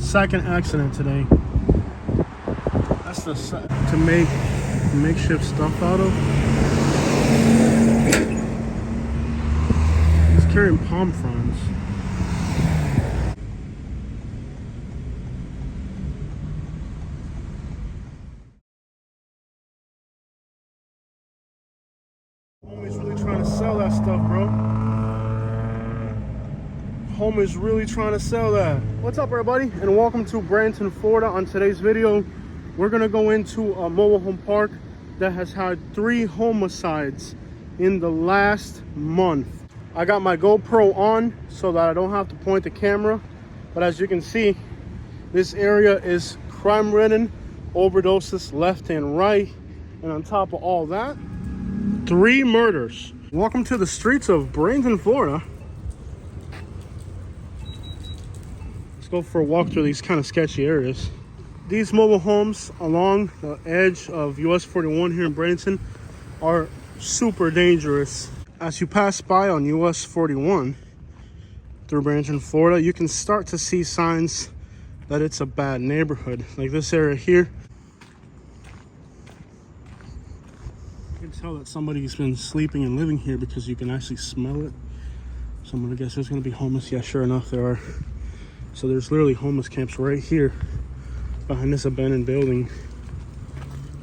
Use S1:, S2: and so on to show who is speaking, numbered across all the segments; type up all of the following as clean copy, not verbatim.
S1: Second accident today. That's to make makeshift stuff out of. He's carrying palm fronds. Homie's really trying to sell that stuff, bro. Homie's really trying to sell that. What's up, everybody, and welcome to Bradenton, Florida. On today's video, we're gonna go into a mobile home park that has had 3 homicides in the last month. I got my GoPro on so that I don't have to point the camera, but as you can see, this area is crime-ridden, overdoses left and right, and on top of all that, 3 murders. Welcome to the streets of Bradenton, Florida. Let's go for a walk through these kind of sketchy areas. These mobile homes along the edge of US 41 here in Bradenton are super dangerous. As you pass by on US 41 through Bradenton, Florida, you can start to see signs that it's a bad neighborhood. Like this area here. You can tell that somebody's been sleeping and living here because you can actually smell it. So I'm gonna guess there's gonna be homeless. Yeah, sure enough, there are. So there's literally homeless camps right here behind this abandoned building.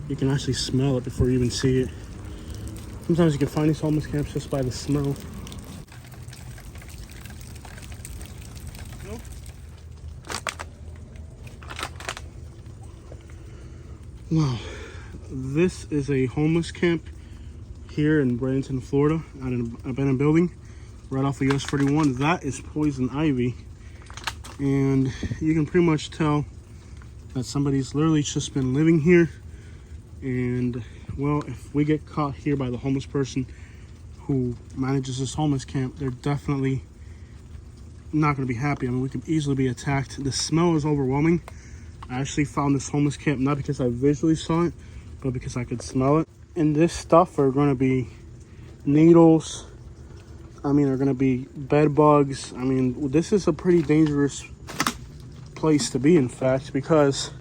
S1: You can actually smell it before you even see it. Sometimes you can find these homeless camps just by the smell. Nope. Wow. This is a homeless camp here in Bradenton, Florida, at an abandoned building right off of US 41. That is poison ivy. And you can pretty much tell that somebody's literally just been living here. And well, if we get caught here by the homeless person who manages this homeless camp, they're definitely not going to be happy. I mean, we could easily be attacked. The smell is overwhelming. I actually found this homeless camp not because I visually saw it, but because I could smell it. And this stuff are going to be needles. Are going to be bed bugs. I mean, this is a pretty dangerous place to be, in fact, because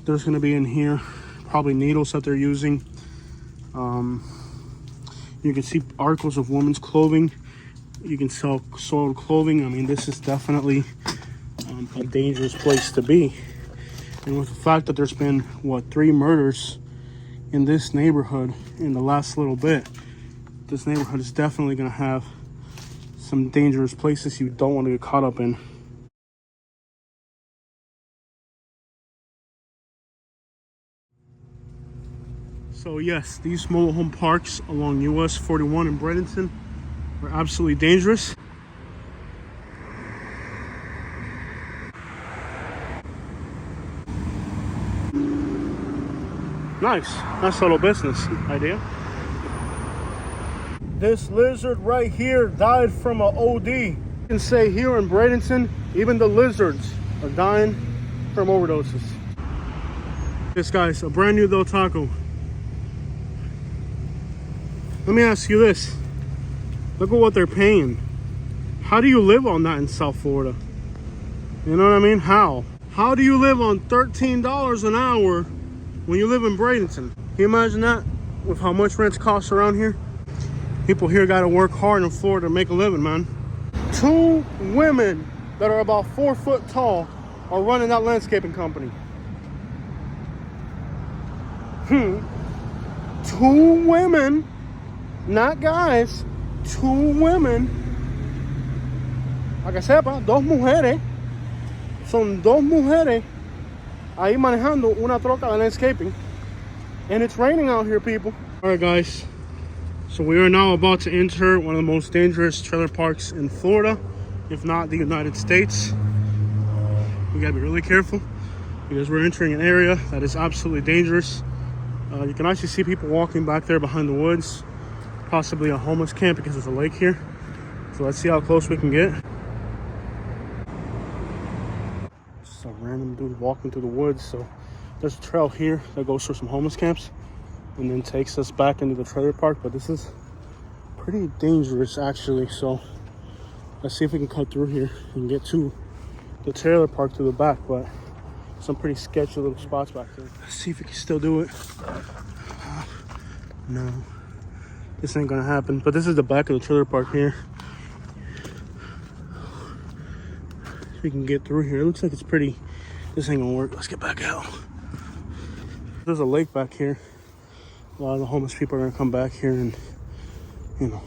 S1: there's going to be in here probably needles that they're using. You can see articles of women's clothing. You can sell soiled clothing. I mean, this is definitely a dangerous place to be. And with the fact that there's been, what, 3 murders in this neighborhood in the last little bit, this neighborhood is definitely going to have some dangerous places you don't want to get caught up in. So yes, these mobile home parks along US 41 in Bradenton are absolutely dangerous. Nice little business idea. This lizard right here died from an OD. You can say here in Bradenton, even the lizards are dying from overdoses. This guy's a brand new Del Taco. Let me ask you this. Look at what they're paying. How do you live on that in South Florida? You know what I mean? How? How do you live on $13 an hour when you live in Bradenton? Can you imagine that with how much rent costs around here? People here got to work hard in Florida to make a living, man. 2 women that are about 4 foot tall are running that landscaping company. 2 women, not guys, 2 women. Para que sepa, 2 mujeres. Son 2 mujeres ahí manejando una troca de landscaping. And it's raining out here, people. All right, guys. So we are now about to enter one of the most dangerous trailer parks in Florida, if not the United States. We gotta be really careful because we're entering an area that is absolutely dangerous. You can actually see people walking back there behind the woods, possibly a homeless camp because there's a lake here. So let's see how close we can get. Just a random dude walking through the woods. So there's a trail here that goes through some homeless camps and then takes us back into the trailer park, but this is pretty dangerous actually. So let's see if we can cut through here and get to the trailer park to the back, but some pretty sketchy little spots back there. Let's see if we can still do it. No, this ain't gonna happen. But this is the back of the trailer park here. If we can get through here. It looks like it's pretty. This ain't gonna work. Let's get back out. There's a lake back here. A lot of the homeless people are gonna come back here and, you know,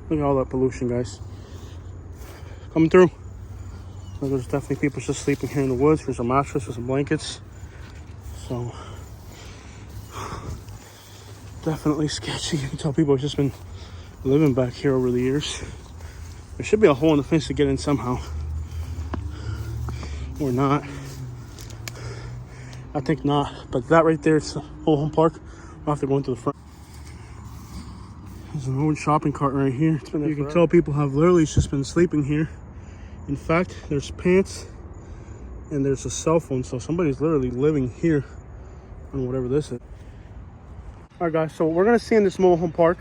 S1: look at all that pollution, guys. Coming through. So there's definitely people just sleeping here in the woods. Here's a mattress with some blankets. So definitely sketchy. You can tell people have just been living back here over the years. There should be a hole in the fence to get in somehow. Or not. I think not. But that right there, it's the whole home park. I'll have to go into the front. There's an old shopping cart right here. It's been there forever. Tell people have literally just been sleeping here. In fact, there's pants and there's a cell phone. So somebody's literally living here on whatever this is. All right, guys. So what we're going to see in this mobile home park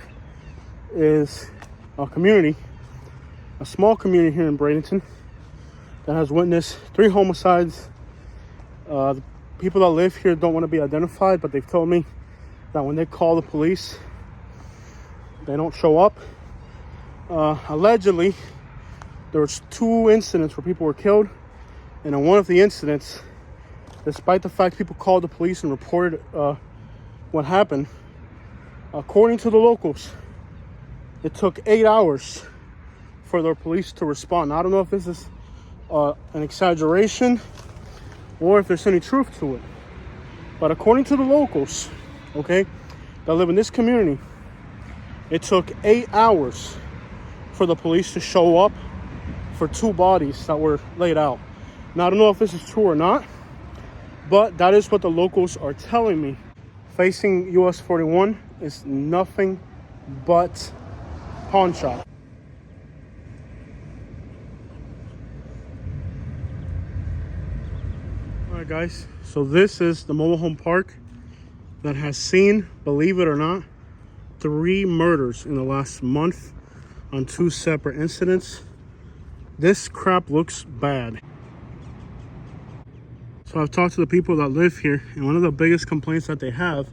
S1: is a community. A small community here in Bradenton that has witnessed 3 homicides. The people that live here don't want to be identified, but they've told me that when they call the police, they don't show up. Allegedly, there was 2 incidents where people were killed, and in one of the incidents, despite the fact people called the police and reported what happened, according to the locals, it took 8 hours for the police to respond. Now, I don't know if this is an exaggeration or if there's any truth to it, but according to the locals, okay, that live in this community, it took 8 hours for the police to show up for 2 bodies that were laid out. Now, I don't know if this is true or not, but that is what the locals are telling me. Facing US 41 is nothing but pawn shop. Alright, guys, so this is the mobile home park that has seen, believe it or not, 3 murders in the last month on 2 separate incidents. This crap looks bad. So I've talked to the people that live here, and one of the biggest complaints that they have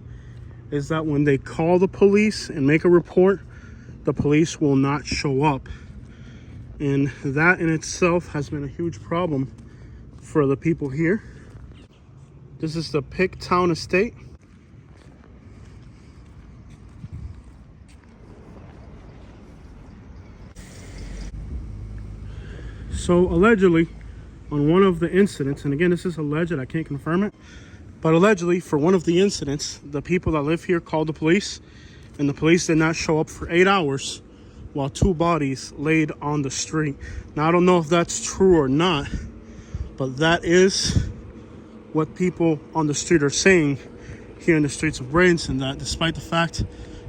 S1: is that when they call the police and make a report, the police will not show up. And that in itself has been a huge problem for the people here. This is the Picktown Estate. So allegedly, on one of the incidents, and again, this is alleged, I can't confirm it, but allegedly for one of the incidents, the people that live here called the police, and the police did not show up for 8 hours while 2 bodies laid on the street. Now, I don't know if that's true or not, but that is what people on the street are saying here in the streets of Bradenton, that despite the fact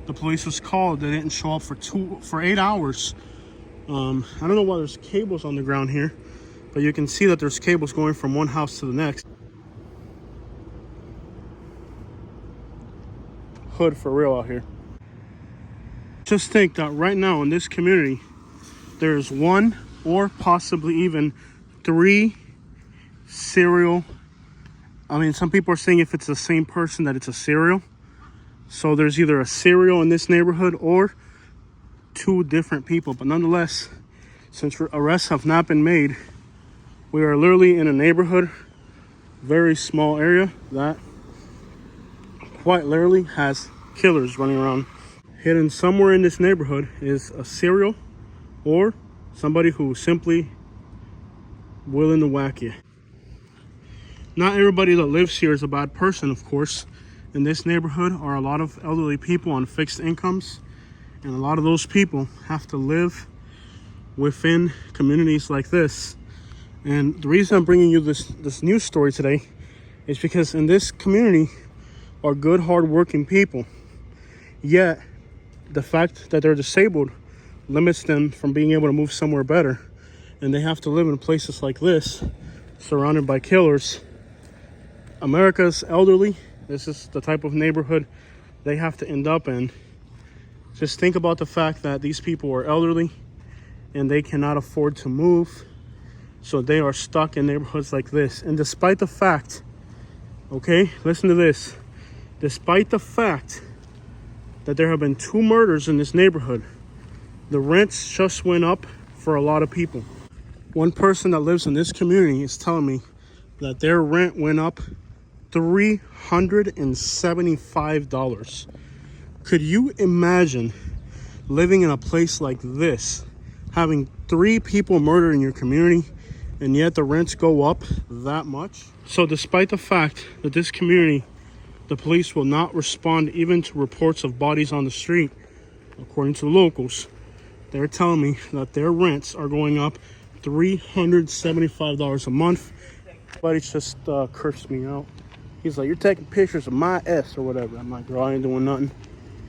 S1: the police was called, they didn't show up for 8 hours. I don't know why there's cables on the ground here, but you can see that there's cables going from one house to the next. Hood for real out here. Just think that right now in this community, there's 1 or possibly even 3 serial. I mean, some people are saying if it's the same person that it's a serial. So there's either a serial in this neighborhood or 2 different people. But nonetheless, since arrests have not been made, we are literally in a neighborhood, very small area, that quite literally has killers running around. Hidden somewhere in this neighborhood is a serial or somebody who's simply willing to whack you. Not everybody that lives here is a bad person, of course. In this neighborhood are a lot of elderly people on fixed incomes, and a lot of those people have to live within communities like this. And the reason I'm bringing you this news story today is because in this community are good, hard-working people. Yet, the fact that they're disabled limits them from being able to move somewhere better. And they have to live in places like this, surrounded by killers. America's elderly. This is the type of neighborhood they have to end up in. Just think about the fact that these people are elderly and they cannot afford to move. So they are stuck in neighborhoods like this. And despite the fact, okay, listen to this. Despite the fact that there have been 2 murders in this neighborhood, the rents just went up for a lot of people. One person that lives in this community is telling me that their rent went up $375. Could you imagine living in a place like this, having 3 people murdered in your community, and yet the rents go up that much? So despite the fact that this community, the police will not respond even to reports of bodies on the street, according to the locals, they're telling me that their rents are going up $375 a month. Buddy just cursed me out. He's like, "You're taking pictures of my ass," or whatever. I'm like, "Girl, I ain't doing nothing."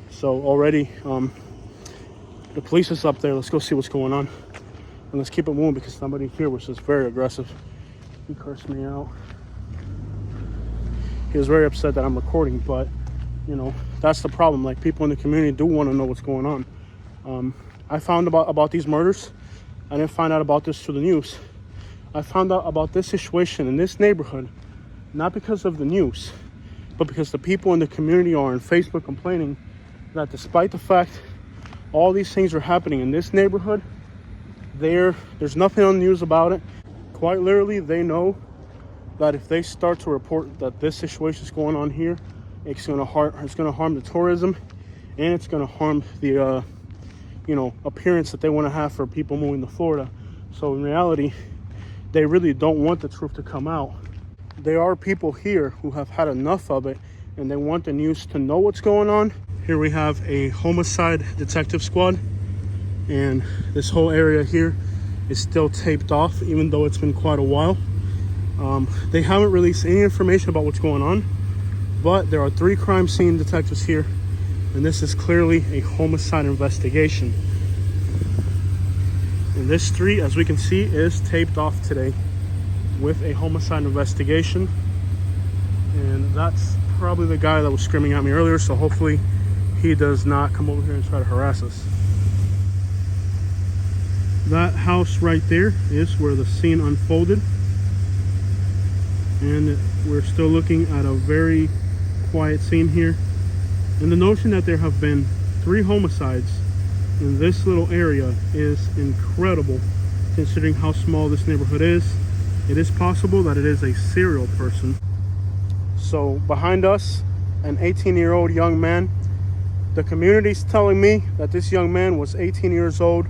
S1: So already, the police is up there. Let's go see what's going on. And let's keep it moving because somebody here was just very aggressive. He cursed me out. He was very upset that I'm recording, but, you know, that's the problem. Like, people in the community do want to know what's going on. I found about these murders. I didn't find out about this through the news. I found out about this situation in this neighborhood, not because of the news, but because the people in the community are on Facebook complaining that despite the fact all these things are happening in this neighborhood, there's nothing on the news about it. Quite literally, they know that if they start to report that this situation is going on here, it's going to harm the tourism, and it's going to harm the appearance that they want to have for people moving to Florida. So in reality, they really don't want the truth to come out. There are people here who have had enough of it, and they want the news to know what's going on. Here we have a homicide detective squad, and this whole area here is still taped off, even though it's been quite a while. They haven't released any information about what's going on, but there are 3 crime scene detectives here, and this is clearly a homicide investigation. And this street, as we can see, is taped off today with a homicide investigation. And that's probably the guy that was screaming at me earlier, so hopefully he does not come over here and try to harass us. That house right there is where the scene unfolded. And we're still looking at a very quiet scene here. And the notion that there have been 3 homicides in this little area is incredible, considering how small this neighborhood is. It is possible that it is a serial person. So behind us, an 18-year-old young man. The community's telling me that this young man was 18 years old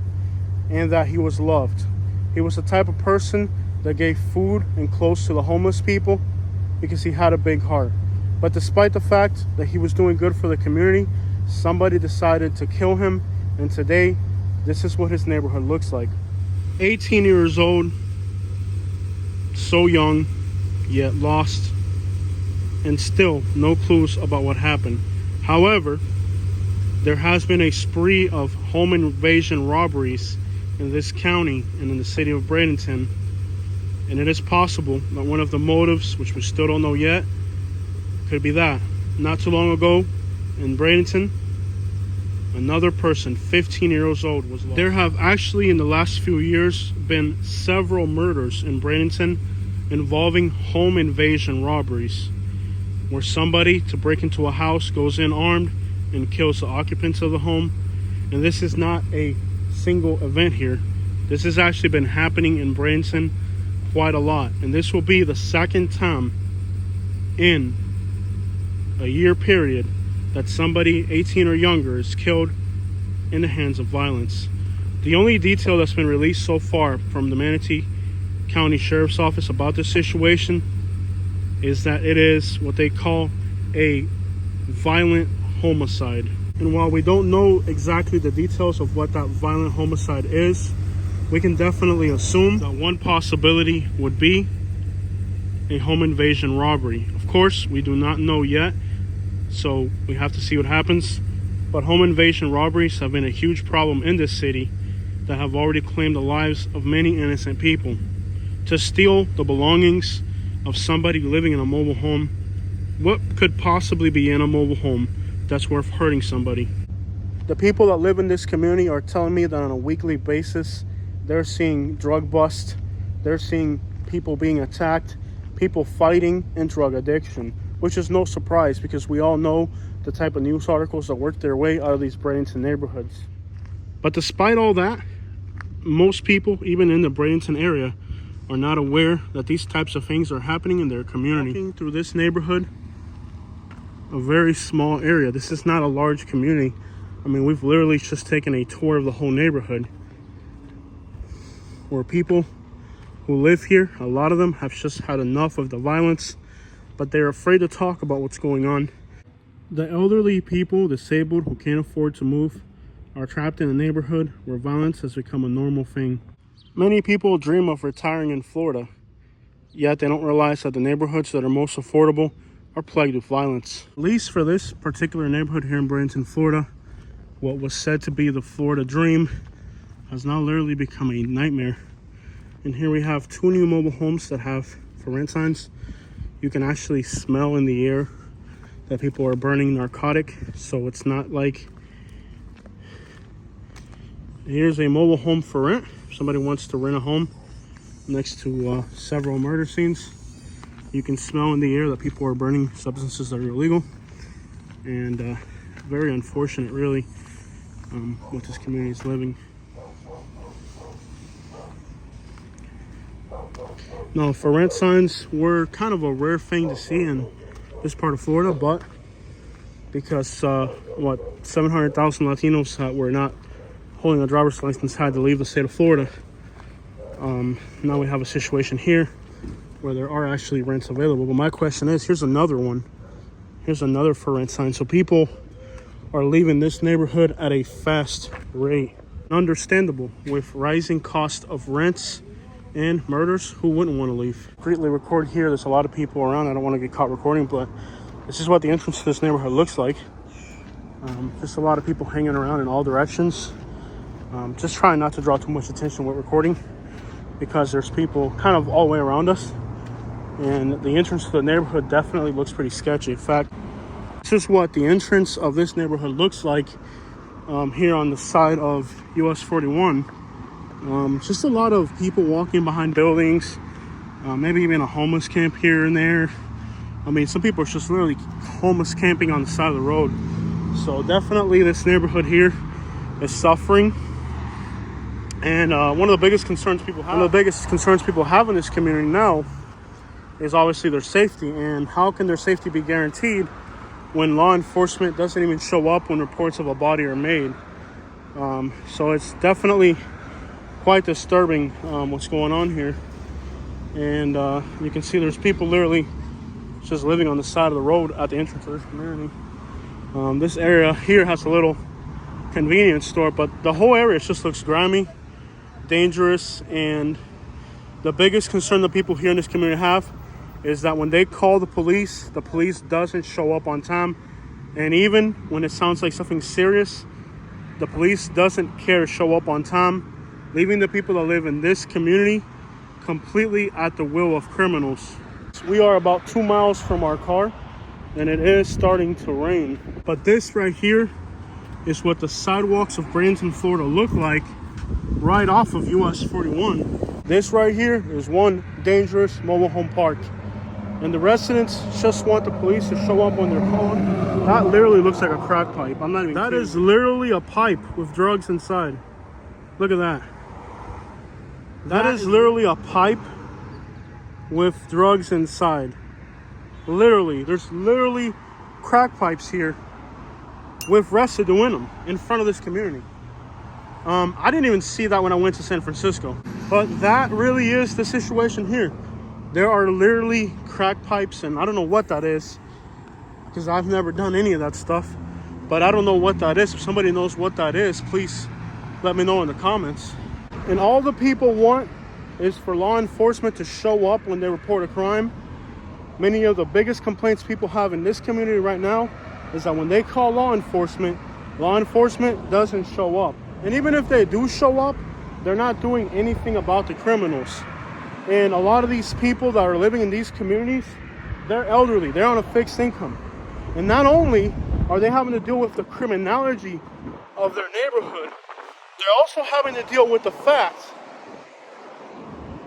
S1: and that he was loved. He was the type of person that gave food and clothes to the homeless people because he had a big heart. But despite the fact that he was doing good for the community, somebody decided to kill him, and today, this is what his neighborhood looks like. 18 years old, so young, yet lost, and still no clues about what happened. However, there has been a spree of home invasion robberies in this county and in the city of Bradenton, and it is possible that one of the motives, which we still don't know yet, could be that. Not too long ago in Bradenton, another person, 15 years old, was lost. There have actually in the last few years been several murders in Bradenton involving home invasion robberies, where somebody to break into a house goes in armed and kills the occupants of the home. And this is not a single event here. This has actually been happening in Bradenton quite a lot, and this will be the 2nd time in a year period that somebody 18 or younger is killed in the hands of violence. The only detail that's been released so far from the Manatee County Sheriff's Office about this situation is that it is what they call a violent homicide. And while we don't know exactly the details of what that violent homicide is, we can definitely assume that one possibility would be a home invasion robbery. Of course, we do not know yet, so we have to see what happens. But home invasion robberies have been a huge problem in this city that have already claimed the lives of many innocent people. To steal the belongings of somebody living in a mobile home, what could possibly be in a mobile home that's worth hurting somebody? The people that live in this community are telling me that on a weekly basis, they're seeing drug busts, they're seeing people being attacked, people fighting, and drug addiction, which is no surprise because we all know the type of news articles that work their way out of these Bradenton neighborhoods. But despite all that, most people, even in the Bradenton area, are not aware that these types of things are happening in their community. Walking through this neighborhood, a very small area. This is not a large community. I mean, we've literally just taken a tour of the whole neighborhood, where people who live here, a lot of them have just had enough of the violence, but they're afraid to talk about what's going on. The elderly people, disabled, who can't afford to move, are trapped in a neighborhood where violence has become a normal thing. Many people dream of retiring in Florida, yet they don't realize that the neighborhoods that are most affordable are plagued with violence. At least for this particular neighborhood here in Bradenton, Florida, what was said to be the Florida dream has now literally become a nightmare. And here we have 2 new mobile homes that have for rent signs. You can actually smell in the air that people are burning narcotic, so it's not like. Here's a mobile home for rent. If somebody wants to rent a home next to several murder scenes, you can smell in the air that people are burning substances that are illegal. And very unfortunate, really, what this community is living. Now, for rent signs were kind of a rare thing to see in this part of Florida, but because 700,000 Latinos that were not holding a driver's license had to leave the state of Florida, now we have a situation here where there are actually rents available. But my question is, here's another one. Here's another for rent sign. So people are leaving this neighborhood at a fast rate. Understandable, with rising cost of rents and murders, who wouldn't want to leave? Greatly record here. There's a lot of people around. I don't want to get caught recording, but this is what the entrance to this neighborhood looks like. Just a lot of people hanging around in all directions. Just trying not to draw too much attention with recording, because there's people kind of all the way around us, and the entrance to the neighborhood definitely looks pretty sketchy. In fact, this is what the entrance of this neighborhood looks like here on the side of US 41. Just a lot of people walking behind buildings, maybe even a homeless camp here and there. I mean, some people are just literally homeless camping on the side of the road. So definitely this neighborhood here is suffering. And one of the biggest concerns people have in this community now is obviously their safety. And how can their safety be guaranteed when law enforcement doesn't even show up when reports of a body are made? So it's definitely quite disturbing what's going on here. And you can see there's people literally just living on the side of the road at the entrance of this community. This area here has a little convenience store, but the whole area just looks grimy, dangerous. And the biggest concern that people here in this community have is that when they call the police doesn't show up on time. And even when it sounds like something serious, the police doesn't care to show up on time, leaving the people that live in this community completely at the will of criminals. We are about 2 miles from our car, and it is starting to rain. But this right here is what the sidewalks of Bradenton, Florida look like right off of US 41. This right here is one dangerous mobile home park, and the residents just want the police to show up when they're called. That literally looks like a crack pipe. I'm not even kidding. That is literally a pipe with drugs inside. Look at that. That is literally a pipe with drugs inside. Literally, there's literally crack pipes here with residue in them in front of this community. I didn't even see that when I went to San Francisco, but that really is the situation here. There are literally crack pipes, and I don't know what that is because I've never done any of that stuff, but I don't know what that is. If somebody knows what that is, please let me know in the comments. And all the people want is for law enforcement to show up when they report a crime. Many of the biggest complaints people have in this community right now is that when they call law enforcement doesn't show up. And even if they do show up, they're not doing anything about the criminals. And a lot of these people that are living in these communities, they're elderly, they're on a fixed income. And not only are they having to deal with the criminality of their neighborhood, they're also having to deal with the fact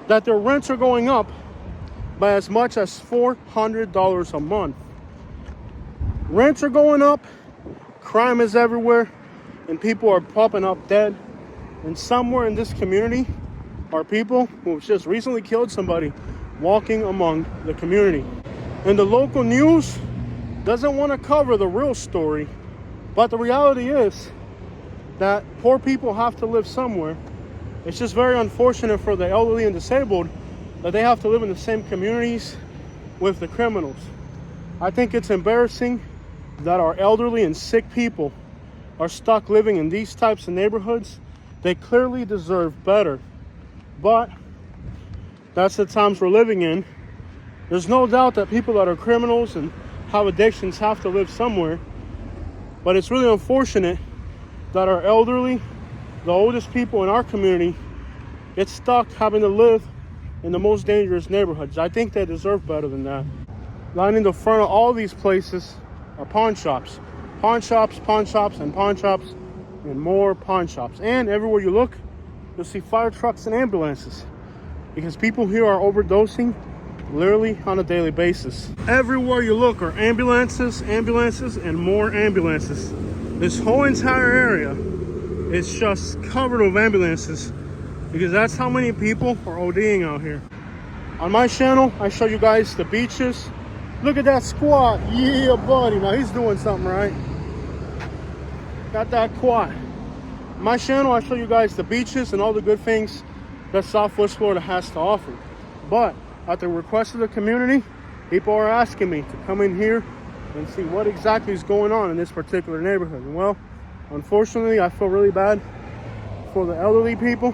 S1: that their rents are going up by as much as $400 a month. Rents are going up, crime is everywhere, and people are popping up dead. And somewhere in this community are people who just recently killed somebody walking among the community. And the local news doesn't want to cover the real story, but the reality is that poor people have to live somewhere. It's just very unfortunate for the elderly and disabled that they have to live in the same communities with the criminals. I think it's embarrassing that our elderly and sick people are stuck living in these types of neighborhoods. They clearly deserve better, but that's the times we're living in. There's no doubt that people that are criminals and have addictions have to live somewhere, but it's really unfortunate that our elderly, the oldest people in our community, get stuck having to live in the most dangerous neighborhoods. I think they deserve better than that. Lining the front of all these places are pawn shops. Pawn shops, pawn shops, and pawn shops, and more pawn shops. And everywhere you look, you'll see fire trucks and ambulances, because people here are overdosing literally on a daily basis. Everywhere you look are ambulances, and more ambulances. This whole entire area is just covered with ambulances, because that's how many people are ODing out here. On my channel, I show you guys the beaches. Look at that squat. Yeah, buddy. Now he's doing something right. Got that quad. On my channel, I show you guys the beaches and all the good things that Southwest Florida has to offer. But at the request of the community, people are asking me to come in here and see what exactly is going on in this particular neighborhood. And well, unfortunately, I feel really bad for the elderly people.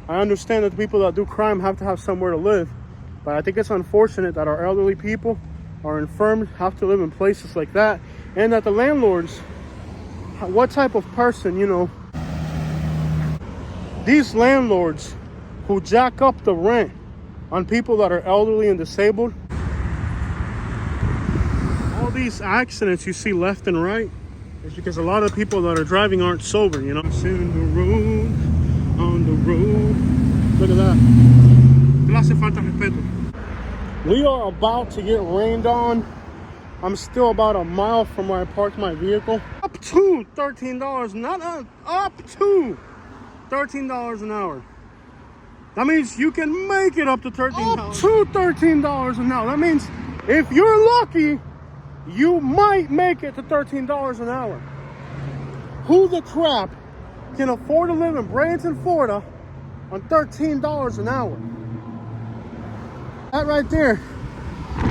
S1: I understand that the people that do crime have to have somewhere to live, but I think it's unfortunate that our elderly people are infirm, have to live in places like that, and that the landlords, what type of person, you know, these landlords who jack up the rent on people that are elderly and disabled. All these accidents you see left and right is because a lot of people that are driving aren't sober, you know. On the road, on the road. Look at that. Le hace falta respeto. We are about to get rained on. I'm still about a mile from where I parked my vehicle. Up to $13, not up to $13 an hour. That means you can make it up to $13. Up to $13 an hour. That means if you're lucky, you might make it to $13 an hour. Who the crap can afford to live in Bradenton, Florida on $13 an hour? That right there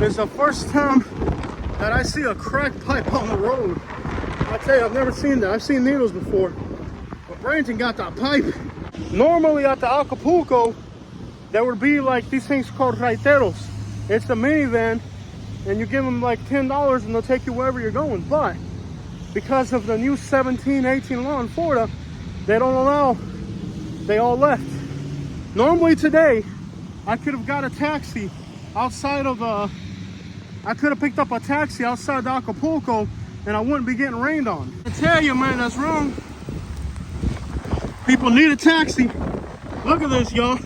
S1: is the first time that I see a crack pipe on the road. I tell you, I've never seen that. I've seen needles before, but Bradenton got that pipe. Normally at the Acapulco, there would be like these things called raiteros. It's the minivan, and you give them like $10 and they'll take you wherever you're going. But because of the new 17-18 law in Florida, they don't allow, they all left. Normally today, I could have got a taxi outside of I could have picked up a taxi outside the Acapulco and I wouldn't be getting rained on. I tell you, man, that's wrong. People need a taxi. Look at this, y'all.